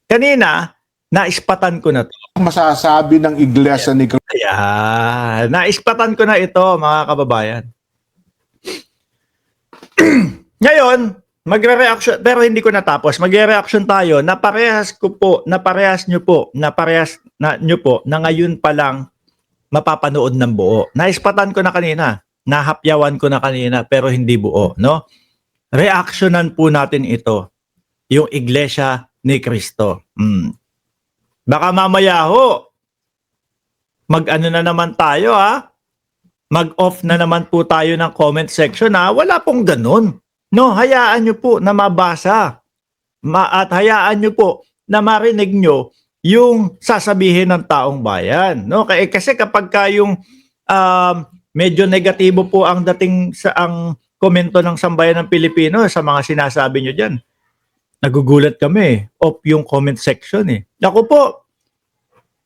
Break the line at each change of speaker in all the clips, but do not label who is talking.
Kanina, naispatan ko na 'to.
Masasabi ng Iglesia ni Cristo.
Ayan, naispatan ko na ito, mga kababayan. Ngayon, magre-reaction, pero hindi ko natapos. Magre-reaction tayo na parehas nyo po na ngayon pa lang mapapanood ng buo. Naispatan ko na kanina, nahapyawan ko na kanina, pero hindi buo, no? Reactionan po natin ito, yung Iglesia ni Cristo. Baka mamaya ho, mag-ano na naman tayo ha? Mag-off na naman po tayo ng comment section ha? Wala pong ganun. No, hayaan nyo po na mabasa. At hayaan nyo po na marinig nyo yung sasabihin ng taong bayan. No? Kasi kapag yung medyo negatibo po ang dating sa ang komento ng sambayan ng Pilipino sa mga sinasabi nyo dyan, nagugulat kami. Off yung comment section eh. Ako po,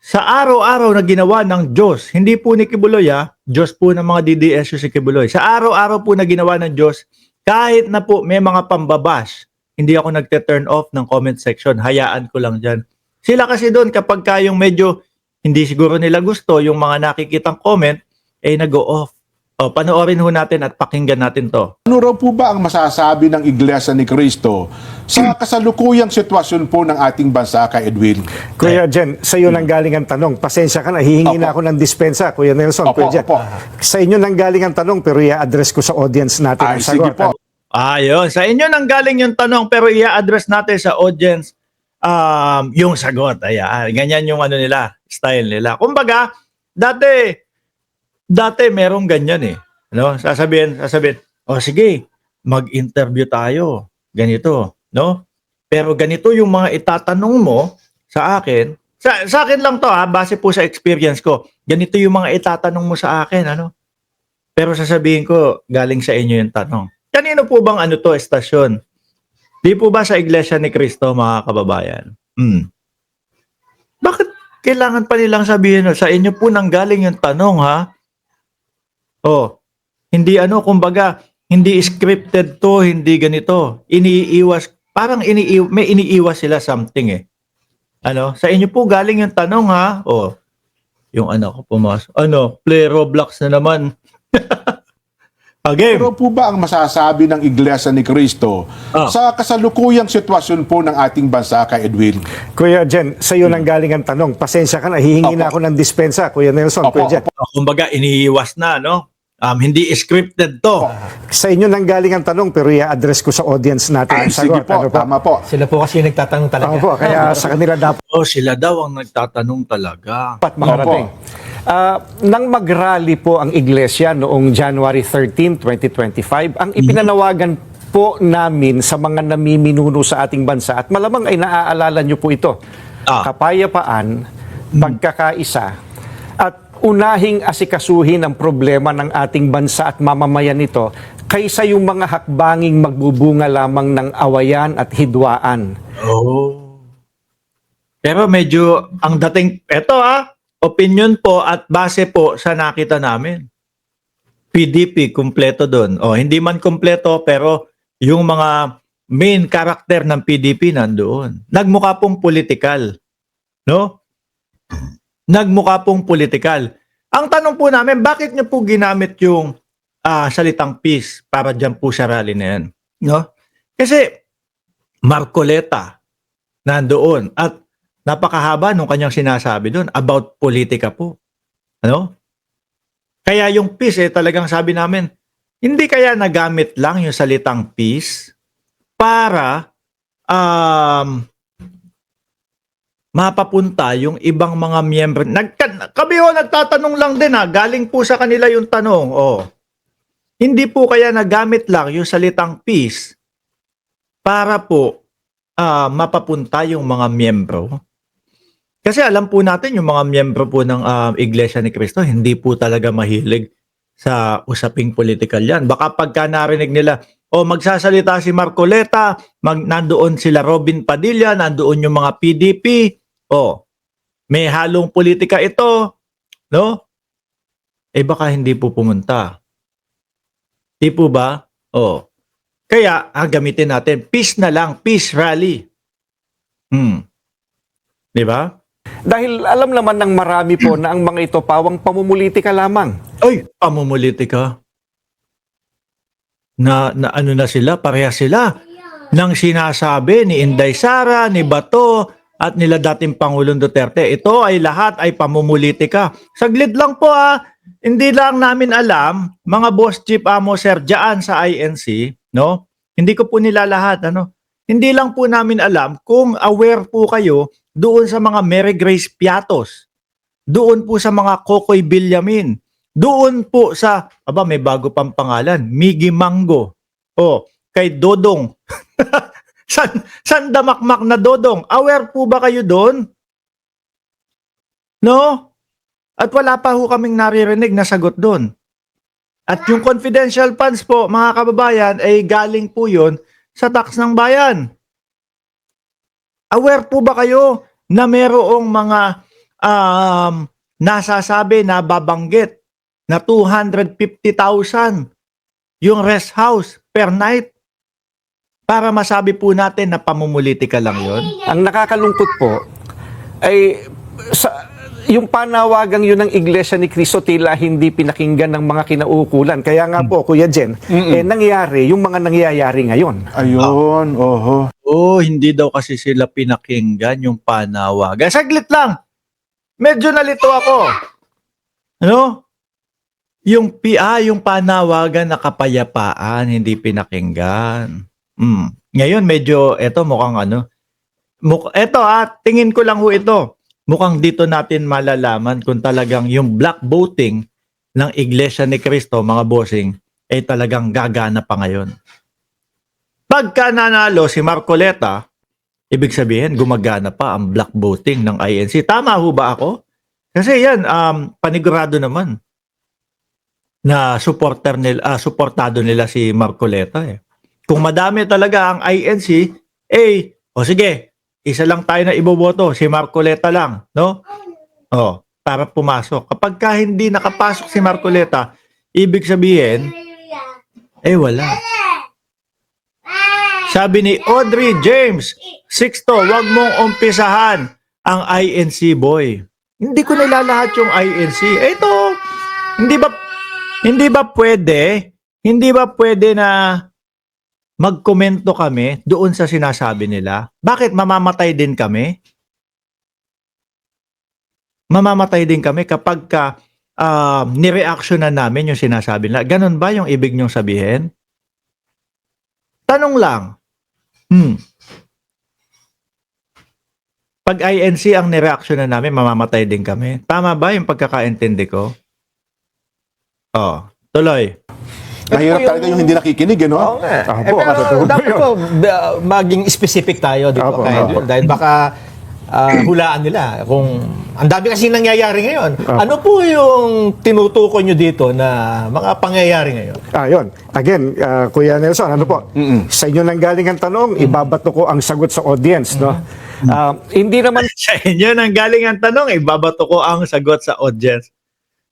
sa araw-araw na ginawa ng Diyos, hindi po ni Kibuloy Diyos po ng mga DDSU si Kibuloy. Sa araw-araw po na ginawa ng Diyos, kahit na po may mga pambabash, hindi ako nagte-turn off ng comment section. Hayaan ko lang dyan. Sila kasi doon kapag kayong medyo hindi siguro nila gusto yung mga nakikitang comment, nag-go off. O, panoorin ho natin at pakinggan natin to.
Ano raw po ba ang masasabi ng Iglesia ni Cristo sa kasalukuyang sitwasyon po ng ating bansa, kay Edwin?
Kuya Jen, sa iyo nang galing ang tanong. Pasensya ka na, hihingi na ako ng dispensa, Kuya Nelson.
Opo,
Kuya Jen.
opo.
Sa inyo nang galing ang tanong, pero i-address ko sa audience natin ang
Sige
sagot.
po.
Ayun, sa inyo nang galing yung tanong pero i-address natin sa audience yung sagot. Ayan, ganyan yung ano nila, style nila. Kumbaga, dati merong ganyan eh. No? Sasabihin, "Oh sige, mag-interview tayo." Ganito, no? Pero ganito yung mga itatanong mo sa akin. Sa akin lang to base po sa experience ko. Ganito yung mga itatanong mo sa akin, ano? Pero sasabihin ko, galing sa inyo yung tanong. Kanino po bang ano to, estasyon? Di po ba sa Iglesia ni Cristo, mga kababayan? Bakit kailangan pa nilang sabihin, sa inyo po nang galing yung tanong, ha? Oh, hindi kumbaga, hindi scripted to, hindi ganito. Iniiwas, parang may iniiwas sila something eh. Sa inyo po galing yung tanong, ha? Oh, yung anak ko pumasok. Play Roblox na naman. Okay.
Ano po ba ang masasabi ng Iglesia ni Cristo sa kasalukuyang sitwasyon po ng ating bansa, kay Edwin?
Kuya Jen, sa iyo nang galing ang tanong. Pasensya ka na, hihingi na ako ng dispensa, Kuya Nelson.
Opo,
Kuya Jen.
Kumbaga, iniiwas na, no? Hindi scripted to.
Sa inyo nang galing ang tanong, pero i-address ko sa audience natin ang
Sige
sagot.
po, tama po.
Sila po kasi yung nagtatanong talaga.
Tama po, kaya sa kanila dapat
Sila daw ang nagtatanong talaga.
makarating. Nang mag-rally po ang Iglesia noong January 13, 2025, ang ipinanawagan po namin sa mga namiminuno sa ating bansa, at malamang ay naaalala nyo po ito, kapayapaan, pagkakaisa, at unahing asikasuhin ang problema ng ating bansa at mamamayan nito kaysa yung mga hakbanging magbubunga lamang ng awayan at hidwaan.
Pero medyo ang dating, opinion po at base po sa nakita namin. PDP, kumpleto doon. Hindi man kumpleto, pero yung mga main character ng PDP nandoon. Nagmukha pong political. No? Nagmukha pong political. Ang tanong po namin, bakit niyo po ginamit yung salitang peace para dyan po sa rally na yan? No? Kasi Marcoleta nandoon at napakahaba nung kanyang sinasabi doon about politika po. Kaya yung peace talagang sabi namin, hindi kaya nagamit lang yung salitang peace para mapapunta yung ibang mga miyembro. Kami nagtatanong lang din galing po sa kanila yung tanong. Hindi po kaya nagamit lang yung salitang peace para po mapapunta yung mga miyembro. Kasi alam po natin yung mga miyembro po ng Iglesia ni Cristo, hindi po talaga mahilig sa usaping political yan. Baka pagka narinig nila, magsasalita si Marcoleta, nandoon sila Robin Padilla, nandoon yung mga PDP, may halong politika ito, no? Baka hindi po pumunta. Di po ba? Kaya, gamitin natin, peace na lang, peace rally. Di ba?
Dahil alam naman ng marami po na ang mga ito pawang pamumulitika lamang.
Oy, pamumulitika. Na ano na sila, parehas sila ng sinasabi ni Inday Sara, ni Bato, at nila dating Pangulong Duterte. Ito ay lahat ay pamumulitika. Saglit lang po hindi lang namin alam, mga boss chief amo sir dyan sa INC, no? Hindi ko po nila lahat, ano? Hindi lang po namin alam kung aware po kayo doon sa mga Mary Grace Piatos, doon po sa mga Kokoy Villamin, doon po sa, may bago pang pangalan, Miggy Mango, kay Dodong, Sandamakmak na Dodong. Aware po ba kayo doon? No? At wala pa ho kaming naririnig na sagot doon. At yung confidential funds po, mga kababayan, ay galing po yun sa tax ng bayan. Aware po ba kayo na merong mga nasasabi na babanggit na 250,000 yung rest house per night? Para masabi po natin na pamumulitika lang yon.
Ang nakakalungkot po ay yung panawagang yun ng Iglesia ni Cristo tila hindi pinakinggan ng mga kinauukulan. Kaya nga po, Kuya Jen, nangyari yung mga nangyayari ngayon.
Ayun, oho.
Hindi daw kasi sila pinakinggan yung panawagan. Saglit lang. Medyo nalito ako. Ano? Yung yung panawagan na kapayapaan, hindi pinakinggan. Ngayon medyo mukhang tingin ko lang ho ito. Mukhang dito natin malalaman kung talagang yung black voting ng Iglesia ni Cristo, mga bossing, ay talagang gagana pa ngayon. Pagka nanalo si Marcoleta, ibig sabihin gumagana pa ang black voting ng INC. Tama ho ba ako? Kasi yan, panigurado naman na suportado nila si Marcoleta eh. Kung madami talaga ang INC, sige, isa lang tayo na iboboto, si Marcoleta lang, no? Para pumasok. Kapag hindi nakapasok si Marcoleta, ibig sabihin, wala. Sabi ni Audrey James, Sixto, wag mong umpisahan ang INC boy. Hindi ko nilalahat yung INC. Hindi ba pwede na magkomento kami doon sa sinasabi nila? Bakit mamamatay din kami? Mamamatay din kami kapag nireaksyonan namin yung sinasabi nila. Ganun ba yung ibig niyong sabihin? Tanong lang. Pag INC ang nireaksyonan namin, mamamatay din kami. Tama ba yung pagkakaintindi ko? Tuloy.
Mahirap talaga yung hindi nakikinig, ano?
Oo nga.
Opo,
Pero dapat po maging specific tayo dito.
Opo,
Kahit, dahil baka hulaan nila kung ang dami kasi nangyayari ngayon. Ano po yung tinutukoy nyo dito na mga pangyayari ngayon?
Yun. Again, Kuya Nelson, ano po? Sa inyo nang galing ang tanong, ibabato ko ang sagot sa audience, no? Hindi naman
Sa inyo nang galing ang tanong, ibabato ko ang sagot sa audience.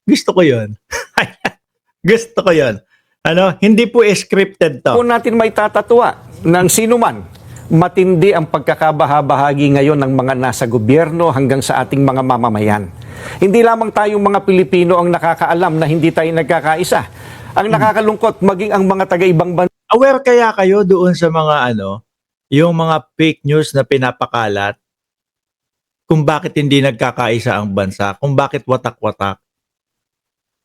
Gusto ko yun. Gusto ko yun. Hindi po scripted to.
po natin may tatatwa ng sino man. Matindi ang pagkakabahabahagi ngayon ng mga nasa gobyerno hanggang sa ating mga mamamayan. Hindi lamang tayong mga Pilipino ang nakakaalam na hindi tayo nagkakaisa. Ang nakakalungkot, maging ang mga taga-ibang bansa.
Aware kaya kayo doon sa mga yung mga fake news na pinapakalat kung bakit hindi nagkakaisa ang bansa, kung bakit watak-watak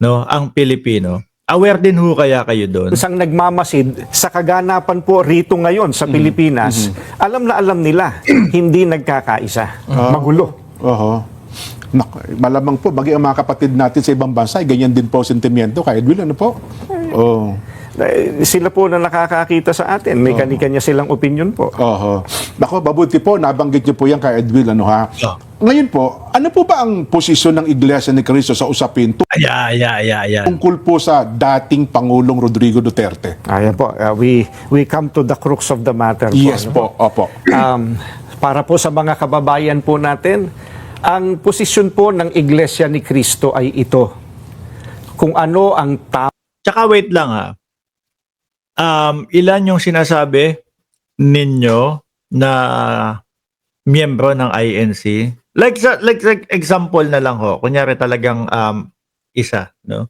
ang Pilipino? Aware din ho kaya kayo doon?
Isang nagmamasid sa kaganapan po rito ngayon sa Pilipinas, alam na alam nila, hindi nagkakaisa. Magulo.
Oho. Malamang po, maging ang mga kapatid natin sa ibang bansa, ganyan din po sentimiento. Kaya Edwin, ano po?
Sila po na nakakakita sa atin. May kanya-kanya silang opinion po.
Oho. Nako, mabuti po, nabanggit niyo po yan kay Edwin, ano ha? Ngayon po, ano po ba ang posisyon ng Iglesia ni Cristo sa usapin tungkol po sa dating Pangulong Rodrigo Duterte?
Ayan po, we come to the crux of the matter.
Yes
po.
po, opo.
Para po sa mga kababayan po natin, ang posisyon po ng Iglesia ni Cristo ay ito. Kung ano ang
Tsaka wait lang ilan yung sinasabi ninyo na miyembro ng INC? like example na lang ho. Kunyari talagang isa, no?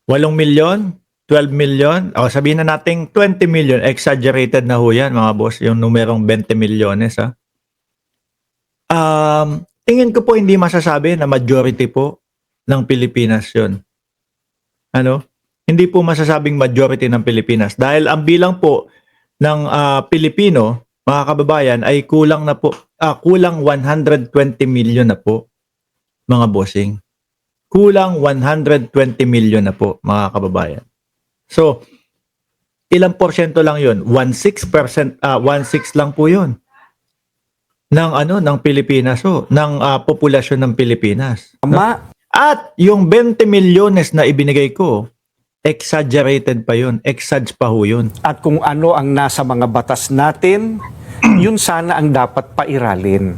8 milyon, 12 milyon, o sabihin na nating 20 million, exaggerated na ho yan mga boss, yung numerong 20 milyones ha. Tingin ko po hindi masasabi na majority po ng Pilipinas yun. Ano? Hindi po masasabing majority ng Pilipinas dahil ang bilang po ng Pilipino, mga kababayan, ay kulang 120 million na po, mga bossing. Kulang 120 million na po, mga kababayan. So, ilang porsyento lang yun? 1/6%, 1/6 lang po yun ng ng Pilipinas, ng populasyon ng Pilipinas. At yung 20 milyones na ibinigay ko, exaggerated pa yun. Exage pa ho yun.
At kung ano ang nasa mga batas natin, yun sana ang dapat pairalin.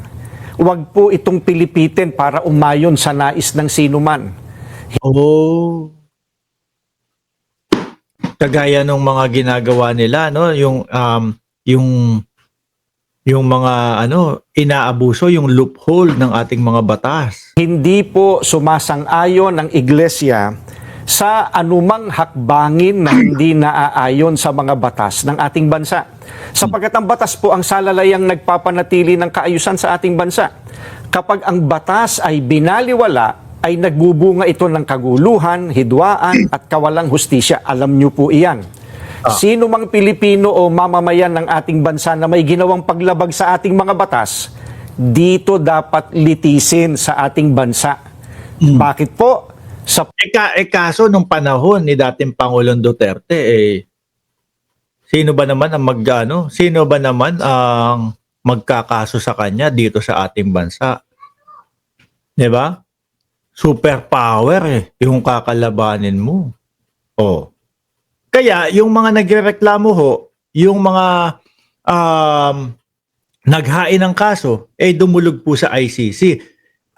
Huwag po itong pilipitin para umayon sa nais ng sinuman.
Oh. Kagaya ng mga ginagawa nila, no? Yung mga inaabuso, yung loophole ng ating mga batas.
Hindi po sumasang-ayon ang iglesia sa anumang hakbangin na hindi naaayon sa mga batas ng ating bansa. Sapagkat ang batas po ang salalayang nagpapanatili ng kaayusan sa ating bansa. Kapag ang batas ay binaliwala, ay nagbubunga ito ng kaguluhan, hidwaan at kawalang hustisya. Alam niyo po iyan. Sino mang Pilipino o mamamayan ng ating bansa na may ginawang paglabag sa ating mga batas, dito dapat litisin sa ating bansa. Bakit po?
Kaso nung panahon ni dating Pangulong Duterte, sino ba naman ang magkakaso sa kanya dito sa ating bansa? 'Di ba? Superpower yung kakalabanin mo. Kaya yung mga nagrereklamo ho, yung mga naghain ng kaso, dumulog po sa ICC.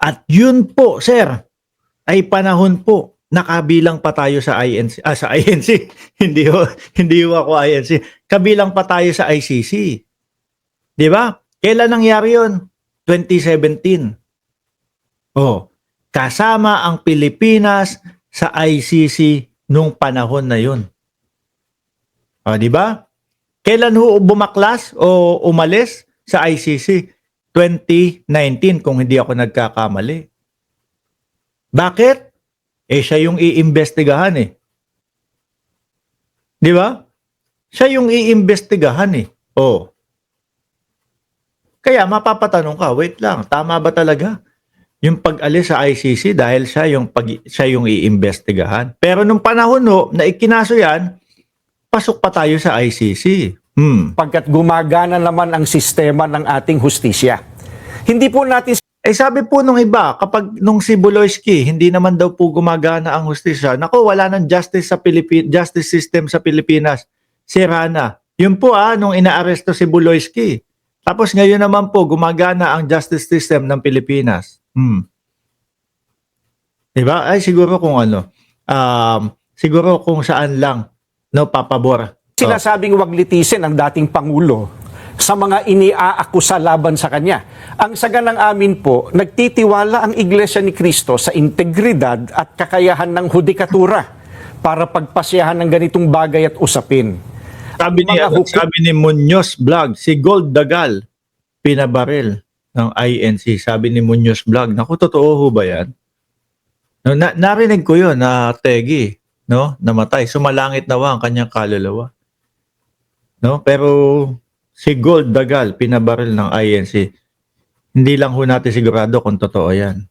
At yun po, sir, ay panahon po nakabilang pa tayo sa INC. Sa INC. hindi ho ako INC. Kabilang pa tayo sa ICC. 'Di ba? Kailan nangyari 'yon? 2017. Kasama ang Pilipinas sa ICC nung panahon na 'yon. 'Di ba? Kailan ho bumaklas o umalis sa ICC? 2019 kung hindi ako nagkakamali. Bakit? Siya yung iimbestigahan eh. 'Di ba? Siya yung iimbestigahan eh. Kaya mapapatanong ka, wait lang, tama ba talaga yung pag-alis sa ICC dahil siya yung iimbestigahan? Pero nung panahon na ikinaso yan, pasok pa tayo sa ICC.
Pagkat gumagana naman ang sistema ng ating hustisya. Hindi po natin
sabi po nung iba, nung si Buloyski, hindi naman daw po gumagana ang hustisya. Nako, wala nang justice system sa Pilipinas. Sira na. Yun po nung inaaresto si Buloyski. Tapos ngayon naman po, gumagana ang justice system ng Pilipinas. Diba? Siguro kung siguro kung saan lang, papabor.
Sinasabing wag litisin ang dating Pangulo sa mga iniaakusa laban sa kanya. Ang saganang amin po, nagtitiwala ang Iglesia ni Cristo sa integridad at kakayahan ng hudikatura para pagpasyahan ng ganitong bagay at usapin.
Sabi ni Munoz Vlog, si Gold Dagal, pinabaril ng INC. Sabi ni Munoz Vlog, naku, totoo ho ba yan? Narinig ko yun na Tegi, namatay. Sumalangit nawa ang kanyang kaluluwa. Pero si Gold Dagal, pinabaril ng INC. Hindi lang ho natin sigurado kung totoo yan.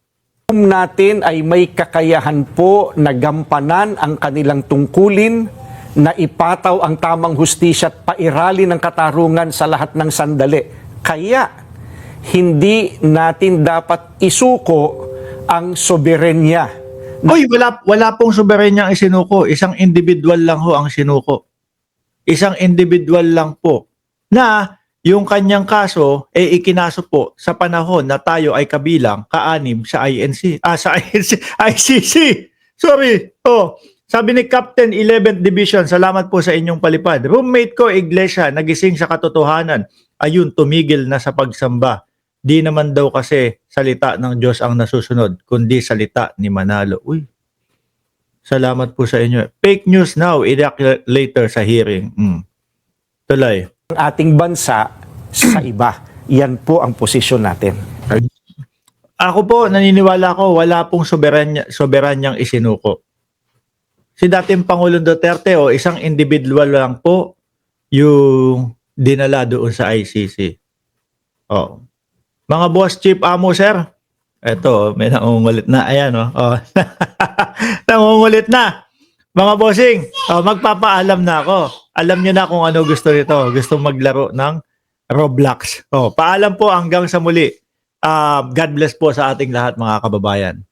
Natin ay may kakayahan po na gampanan ang kanilang tungkulin, na ipataw ang tamang hustisya at pairali ng katarungan sa lahat ng sandali. Kaya, hindi natin dapat isuko ang soberenya.
Wala pong soberenya ang isinuko. Isang individual lang ho ang sinuko. Isang individual lang po na yung kanyang kaso ikinaso po sa panahon na tayo ay kabilang kaanim sa INC. Sa ICC. Sorry. Sabi ni Captain 11th Division, salamat po sa inyong palipad. Roommate ko, Iglesia, nagising sa katotohanan. Ayun, tumigil na sa pagsamba. Di naman daw kasi salita ng Diyos ang nasusunod, kundi salita ni Manalo. Uy, salamat po sa inyo. Fake news now, iyak later sa hearing. Tuloy.
Ang ating bansa sa iba. Yan po ang posisyon natin.
Ako po, naniniwala ko, wala pong soberanyang isinuko. Si dating Pangulong Duterte, isang individual lang po yung dinala doon sa ICC. Mga boss, chief, amo, sir. Eto, may nangungulit na. Ayan, nangungulit na. Mga bossing, magpapaalam na ako. Alam nyo na kung ano gusto nito. Gusto maglaro ng Roblox. Paalam po hanggang sa muli. God bless po sa ating lahat, mga kababayan.